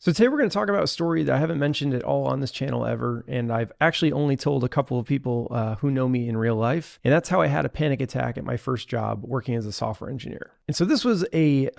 So today we're going to talk about a story that I haven't mentioned at all on this channel ever, and I've actually only told a couple of people who know me in real life, and that's how I had a panic attack at my first job working as a software engineer. And so this was a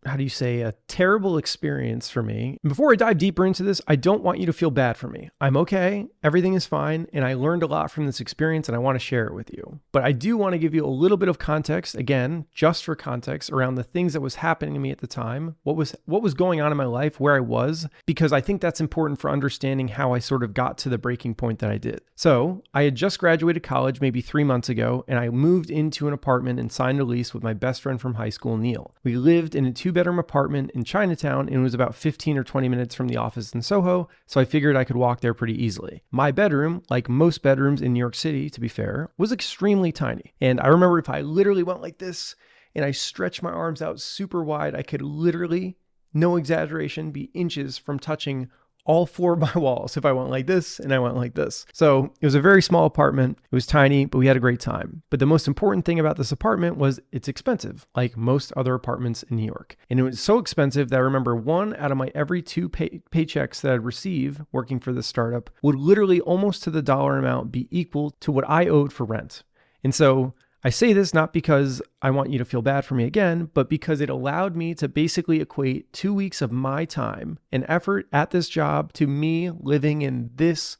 a terrible experience for me. And before I dive deeper into this, I don't want you to feel bad for me. I'm okay, everything is fine, and I learned a lot from this experience and I want to share it with you. But I do want to give you a little bit of context, again, just for context, around the things that was happening to me at the time, what was going on in my life, where I was, because I think that's important for understanding how I sort of got to the breaking point that I did. So I had just graduated college maybe 3 months ago, and I moved into an apartment and signed a lease with my best friend from high school, Neil. We lived in a two-bedroom apartment in Chinatown, and it was about 15 or 20 minutes from the office in Soho, so I figured I could walk there pretty easily. My bedroom, like most bedrooms in New York City, to be fair, was extremely tiny. And I remember if I literally went like this and I stretched my arms out super wide, I could literally, no exaggeration, be inches from touching all four of my walls if I went like this and I went like this. So it was a very small apartment. It was tiny, but we had a great time. But the most important thing about this apartment was it's expensive, like most other apartments in New York. And it was so expensive that I remember one out of my every two paychecks that I'd receive working for this startup would literally almost to the dollar amount be equal to what I owed for rent. And so I say this not because I want you to feel bad for me again, but because it allowed me to basically equate 2 weeks of my time and effort at this job to me living in this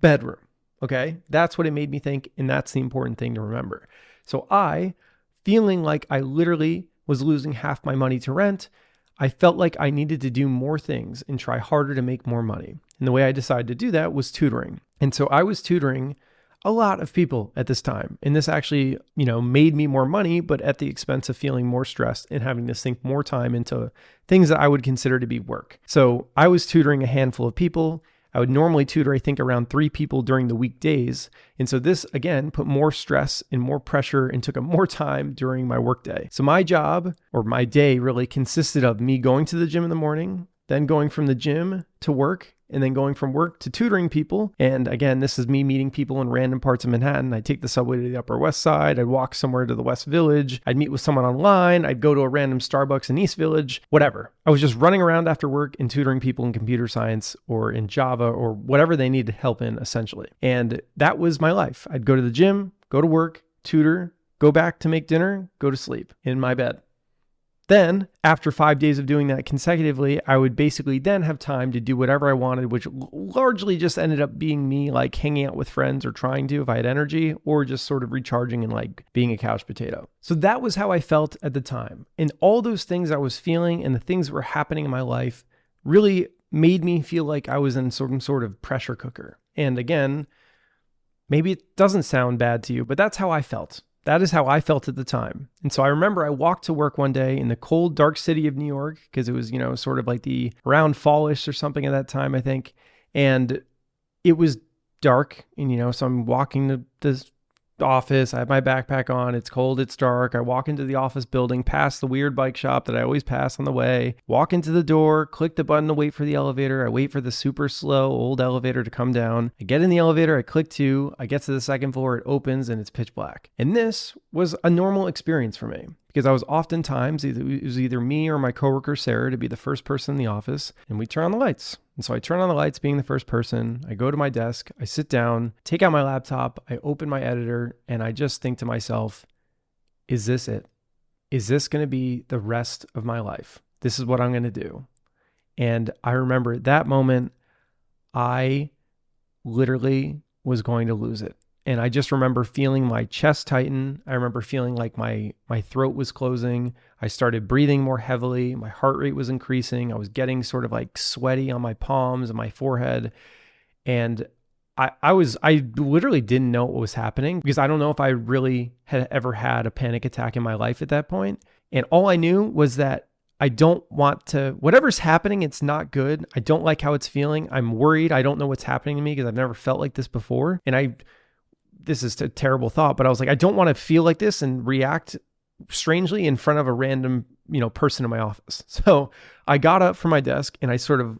bedroom. Okay? That's what it made me think, and that's the important thing to remember. So feeling like I literally was losing half my money to rent, I felt like I needed to do more things and try harder to make more money. And the way I decided to do that was tutoring. And so I was tutoring a lot of people at this time. And this actually, made me more money, but at the expense of feeling more stressed and having to sink more time into things that I would consider to be work. So I was tutoring a handful of people. I would normally tutor, I think, around 3 people during the weekdays. And so this, again, put more stress and more pressure and took up more time during my workday. So my job, or my day, really consisted of me going to the gym in the morning, then going from the gym to work, and then going from work to tutoring people. And again, this is me meeting people in random parts of Manhattan. I'd take the subway to the Upper West Side. I'd walk somewhere to the West Village. I'd meet with someone online. I'd go to a random Starbucks in East Village, whatever. I was just running around after work and tutoring people in computer science or in Java or whatever they needed help in, essentially. And that was my life. I'd go to the gym, go to work, tutor, go back to make dinner, go to sleep in my bed. Then, after 5 days of doing that consecutively, I would basically then have time to do whatever I wanted, which largely just ended up being me like hanging out with friends or trying to if I had energy, or just sort of recharging and like being a couch potato. So that was how I felt at the time. And all those things I was feeling and the things that were happening in my life really made me feel like I was in some sort of pressure cooker. And again, maybe it doesn't sound bad to you, but that's how I felt. That is how I felt at the time. And so I remember I walked to work one day in the cold, dark city of New York, because it was, sort of like the around fallish or something at that time, I think. And it was dark, and, so I'm walking to this office. I have my backpack on. It's cold. It's dark. I walk into the office building, past the weird bike shop that I always pass on the way, walk into the door, click the button to wait for the elevator. I wait for the super slow old elevator to come down. I get in the elevator. I click 2. I get to the second floor. It opens and it's pitch black. And this was a normal experience for me, because I was oftentimes, it was either me or my coworker, Sarah, to be the first person in the office, and we turn on the lights. And so I turn on the lights being the first person. I go to my desk, I sit down, take out my laptop, I open my editor, and I just think to myself, is this it? Is this going to be the rest of my life? This is what I'm going to do. And I remember at that moment, I literally was going to lose it. And I just remember feeling my chest tighten. I remember feeling like my throat was closing. I started breathing more heavily. My heart rate was increasing. I was getting sort of like sweaty on my palms and my forehead. And I literally didn't know what was happening, because I don't know if I really had ever had a panic attack in my life at that point. And all I knew was that I don't want to, whatever's happening, it's not good. I don't like how it's feeling. I'm worried. I don't know what's happening to me because I've never felt like this before. And this is a terrible thought, but I was like, I don't want to feel like this and react strangely in front of a random, person in my office. So I got up from my desk and I sort of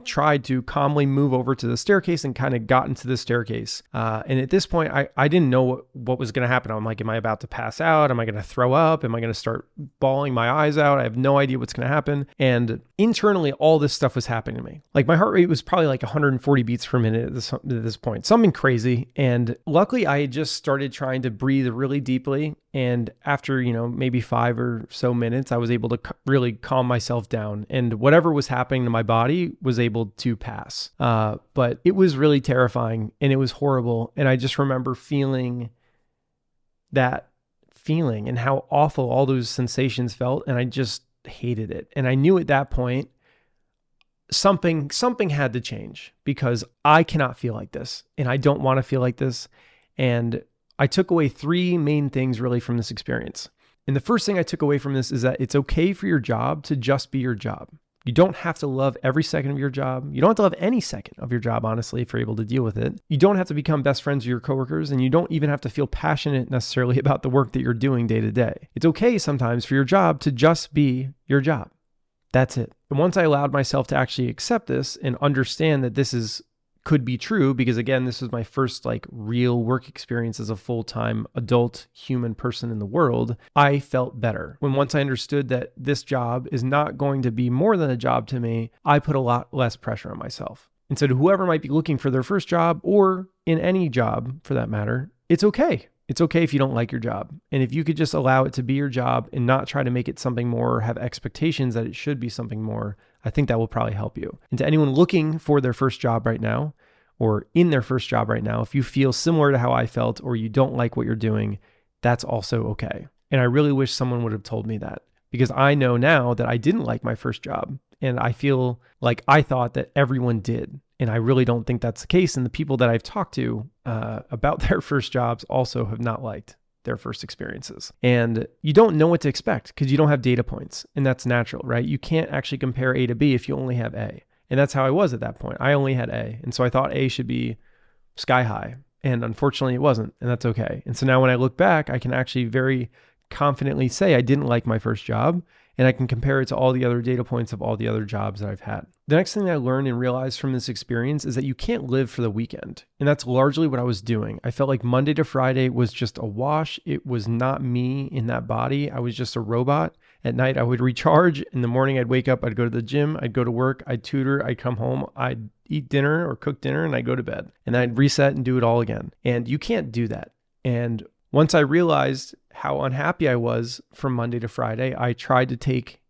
tried to calmly move over to the staircase and kind of got into the staircase. And at this point, I didn't know what was going to happen. I'm like, am I about to pass out? Am I going to throw up? Am I going to start bawling my eyes out? I have no idea what's going to happen. And internally, all this stuff was happening to me. Like my heart rate was probably like 140 beats per minute at this point, something crazy. And luckily, I had just started trying to breathe really deeply. And after, maybe 5 or so minutes, I was able to really calm myself down, and whatever was happening to my body was able to pass. But it was really terrifying and it was horrible. And I just remember feeling that feeling and how awful all those sensations felt. And I just hated it. And I knew at that point, something had to change, because I cannot feel like this and I don't want to feel like this. And I took away 3 main things really from this experience. And the first thing I took away from this is that it's okay for your job to just be your job. You don't have to love every second of your job. You don't have to love any second of your job, honestly, if you're able to deal with it. You don't have to become best friends with your coworkers, and you don't even have to feel passionate necessarily about the work that you're doing day to day. It's okay sometimes for your job to just be your job. That's it. And once I allowed myself to actually accept this and understand that this could be true, because again, this was my first real work experience as a full-time adult human person in the world, I felt better. Once I understood that this job is not going to be more than a job to me, I put a lot less pressure on myself. And so to whoever might be looking for their first job, or in any job for that matter, it's okay. It's okay if you don't like your job. And if you could just allow it to be your job and not try to make it something more or have expectations that it should be something more, I think that will probably help you. And to anyone looking for their first job right now, or in their first job right now, if you feel similar to how I felt, or you don't like what you're doing, that's also okay. And I really wish someone would have told me that, because I know now that I didn't like my first job. And I feel like I thought that everyone did. And I really don't think that's the case. And the people that I've talked to about their first jobs also have not liked their first experiences. And you don't know what to expect because you don't have data points. And that's natural, right? You can't actually compare A to B if you only have A. And that's how I was at that point. I only had A. And so I thought A should be sky high. And unfortunately it wasn't. And that's okay. And so now when I look back, I can actually very confidently say I didn't like my first job. And I can compare it to all the other data points of all the other jobs that I've had. The next thing that I learned and realized from this experience is that you can't live for the weekend. And that's largely what I was doing. I felt like Monday to Friday was just a wash. It was not me in that body. I was just a robot. At night, I would recharge. In the morning, I'd wake up, I'd go to the gym, I'd go to work, I'd tutor, I'd come home, I'd eat dinner or cook dinner, and I'd go to bed. And then I'd reset and do it all again. And you can't do that. And once I realized how unhappy I was from Monday to Friday, I tried to take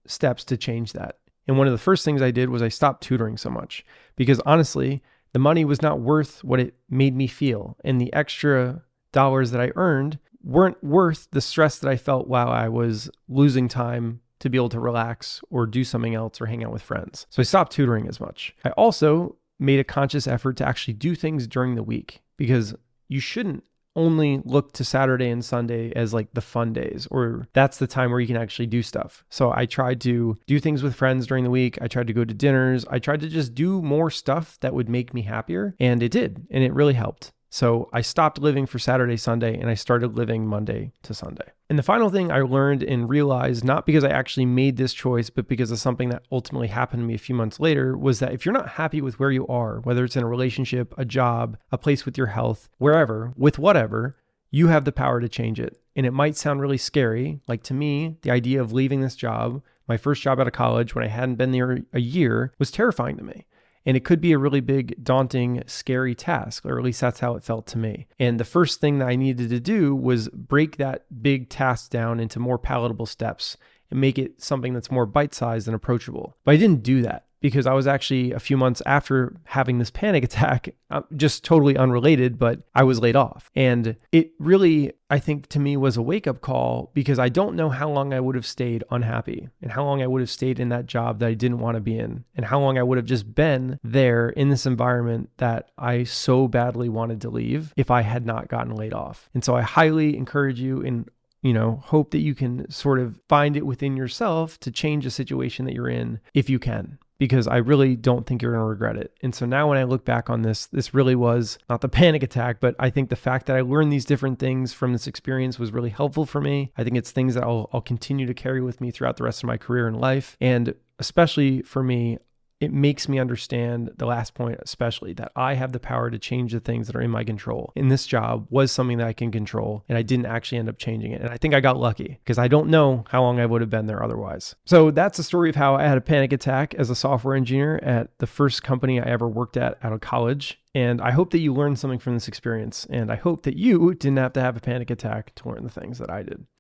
steps to change that. And one of the first things I did was I stopped tutoring so much, because honestly, the money was not worth what it made me feel. And the extra dollars that I earned weren't worth the stress that I felt while I was losing time to be able to relax or do something else or hang out with friends. So I stopped tutoring as much. I also made a conscious effort to actually do things during the week, because you shouldn't only look to Saturday and Sunday as the fun days, or that's the time where you can actually do stuff. So I tried to do things with friends during the week. I tried to go to dinners. I tried to just do more stuff that would make me happier. And it did. And it really helped. So I stopped living for Saturday, Sunday, and I started living Monday to Sunday. And the final thing I learned and realized, not because I actually made this choice, but because of something that ultimately happened to me a few months later, was that if you're not happy with where you are, whether it's in a relationship, a job, a place with your health, wherever, with whatever, you have the power to change it. And it might sound really scary. Like to me, the idea of leaving this job, my first job out of college when I hadn't been there a year, was terrifying to me. And it could be a really big, daunting, scary task, or at least that's how it felt to me. And the first thing that I needed to do was break that big task down into more palatable steps and make it something that's more bite-sized and approachable. But I didn't do that, because I was actually a few months after having this panic attack, just totally unrelated, but I was laid off. And it really, I think to me, was a wake-up call, because I don't know how long I would have stayed unhappy, and how long I would have stayed in that job that I didn't want to be in, and how long I would have just been there in this environment that I so badly wanted to leave if I had not gotten laid off. And so I highly encourage you, and hope that you can sort of find it within yourself to change the situation that you're in if you can, because I really don't think you're going to regret it. And so now when I look back on this really was not the panic attack, but I think the fact that I learned these different things from this experience was really helpful for me. I think it's things that I'll continue to carry with me throughout the rest of my career and life. And especially for me, it makes me understand the last point, especially that I have the power to change the things that are in my control. And this job was something that I can control, and I didn't actually end up changing it. And I think I got lucky because I don't know how long I would have been there otherwise. So that's the story of how I had a panic attack as a software engineer at the first company I ever worked at out of college. And I hope that you learned something from this experience. And I hope that you didn't have to have a panic attack to learn the things that I did.